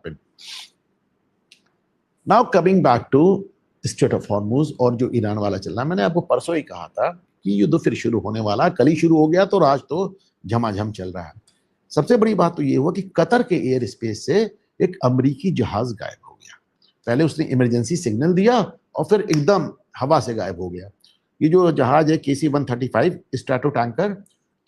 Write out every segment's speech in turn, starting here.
Happened. Now coming back to strait of Hormuz और जो Iran वाला चल रहा है, मैंने आपको परसों ही कहा था कि युद्ध फिर शुरू होने वाला, कल ही शुरू हो गया तो आज तो झमाझम चल रहा है। सबसे बड़ी बात तो ये हुआ कि कतर के एयर स्पेस से एक अमेरिकी जहाज गायब हो गया। पहले उसने इमरजेंसी सिग्नल दिया और फिर एकदम हवा से गायब हो गया। ये जो जहाज है KC-135 स्ट्रैटो टैंकर,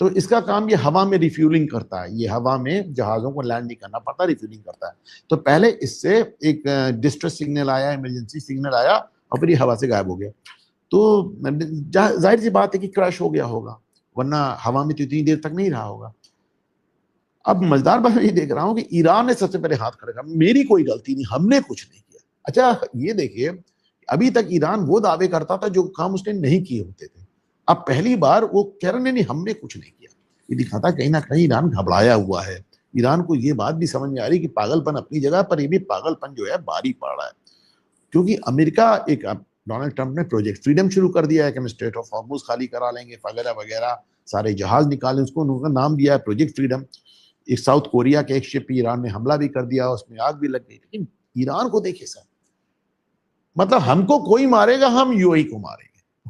तो इसका काम ये हवा में रिफ्यूलिंग करता है। ये हवा में जहाजों को लैंड नहीं करना पड़ता, रिफ्यूलिंग करता है। तो पहले इससे एक डिस्ट्रेस सिग्नल आया, इमरजेंसी सिग्नल आया और फिर ये हवा से गायब हो गया। तो जाहिर सी बात है कि क्रैश हो गया होगा, वरना हवा में तो इतनी देर तक नहीं रहा होगा। अब मजेदार बात ये देख रहा हूं कि ईरान ने सबसे पहले हाथ खड़ा किया, मेरी कोई गलती नहीं, हमने कुछ नहीं किया। अच्छा ये देखिए, अभी तक ईरान वो दावे करता था जो काम उसने नहीं किए होते थे। अब पहली बार वो कह रहे नहीं हमने कुछ नहीं किया। ये दिखाता कहीं ना कहीं ईरान घबराया हुआ है। ईरान को ये बात भी समझ में आ रही कि पागलपन अपनी जगह पर, ये भी पागलपन जो है भारी पड़ रहा है। क्योंकि अमेरिका एक, डोनाल्ड ट्रंप ने प्रोजेक्ट फ्रीडम शुरू कर दिया है कि हम स्ट्रेट ऑफ हॉर्मुज खाली करा लेंगे वगैरह वगैरह, सारे जहाज निकाले, उसको उनका नाम दिया है प्रोजेक्ट फ्रीडम। एक साउथ कोरिया के एक शिप पे ईरान ने हमला भी कर दिया, उसमें आग भी लग गई। लेकिन ईरान को देखिए सर, मतलब हमको कोई मारेगा हम यूएई को मारेंगे,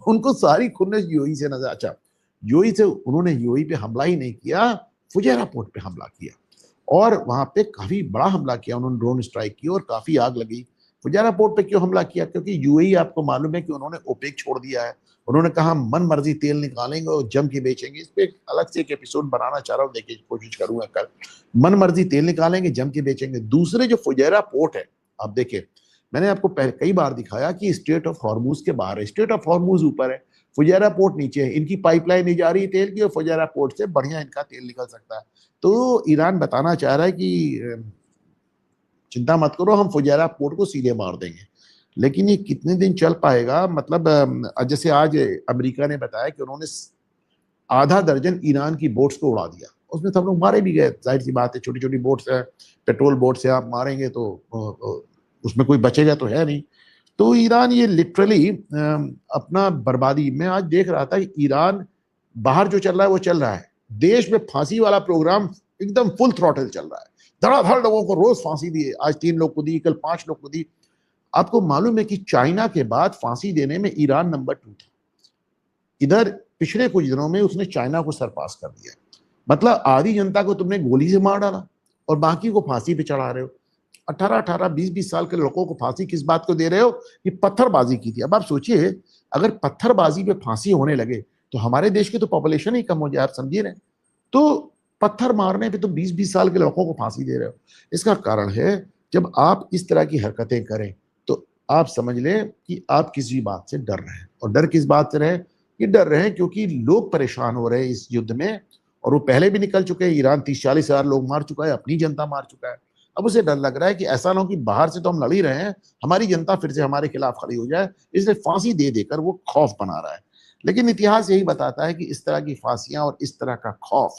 उनको सारी खुन्नस यूएई से नजर। अच्छा यूएई से उन्होंने यूएई पे हमला ही नहीं किया, फुजैरा पोर्ट पे हमला किया और वहां पे काफी बड़ा हमला किया उन्होंने, ड्रोन स्ट्राइक की और काफी आग लगी। फुजैरा पोर्ट पे क्यों हमला किया? क्योंकि यूएई आपको मालूम है कि उन्होंने ओपेक छोड़ दिया है। उन्होंने कहा हम मन मर्जी तेल निकालेंगे और जम के बेचेंगे। इस पे अलग से एक एपिसोड बनाना चाह रहा हूँ, देखिए कोशिश करूंगा कल। मन मर्जी तेल निकालेंगे, जम के बेचेंगे। दूसरे जो फुजैरा पोर्ट है, आप देखिए मैंने आपको कई बार दिखाया कि स्ट्रेट ऑफ हॉर्मुज के बाहर है, स्ट्रेट ऑफ हॉर्मुज ऊपर है, फुजैरा पोर्ट नीचे है। इनकी पाइपलाइन नहीं जा रही है तेल की और फुजैरा पोर्ट से बढ़िया इनका तेल निकल सकता है। तो ईरान बताना चाह रहा है कि चिंता मत करो, हम फुजैरा पोर्ट को सीधे मार देंगे। लेकिन ये कितने दिन चल पाएगा? मतलब जैसे आज अमेरिका ने बताया कि उन्होंने आधा दर्जन ईरान की बोट्स को उड़ा दिया, उसमें सब लोग मारे भी गए। जाहिर सी बात है, छोटी छोटी बोट्स है, पेट्रोल बोट से आप मारेंगे तो उसमें कोई बचेगा तो है नहीं। तो ईरान ये लिटरली अपना बर्बादी, मैं आज देख रहा था कि ईरान बाहर जो चल रहा है वो चल रहा है, देश में फांसी वाला प्रोग्राम एकदम फुल थ्रॉटल चल रहा है। धड़ाधड़ लोगों को रोज फांसी दी, आज 3 लोग को दी, कल 5 लोग को दी। आपको मालूम है कि चाइना के बाद फांसी देने में ईरान नंबर 2 था। इधर पिछले कुछ दिनों में उसने चाइना को सरपास कर दिया। मतलब आधी जनता को तुमने गोली से मार डाला और बाकी को फांसी पे चढ़ा रहे हो। 18-18, 20-20 साल के लड़कों को फांसी किस बात को दे रहे हो? कि पत्थरबाजी की थी। अब आप सोचिए, अगर पत्थरबाजी पे फांसी होने लगे तो हमारे देश की तो पॉपुलेशन ही कम हो जाए, आप समझिए रहे। तो पत्थर मारने पे तो 20-20 साल के लड़कों को फांसी दे रहे हो। इसका कारण है जब आप इस तरह की हरकतें करें तो आप समझ लें कि आप किसी बात से डर रहे हैं। और डर किस बात से रहे? ये डर रहे हैं क्योंकि लोग परेशान हो रहे हैं इस युद्ध में, और वो पहले भी निकल चुके हैं। ईरान 30-40 हजार लोग मार चुका है, अपनी जनता मार चुका है। अब उसे डर लग रहा है कि ऐसा ना हो कि बाहर से तो हम लड़ ही रहे हैं, हमारी जनता फिर से हमारे खिलाफ खड़ी हो जाए, इसलिए फांसी दे देकर वो खौफ बना रहा है। लेकिन इतिहास यही बताता है कि इस तरह की फांसियां और इस तरह का खौफ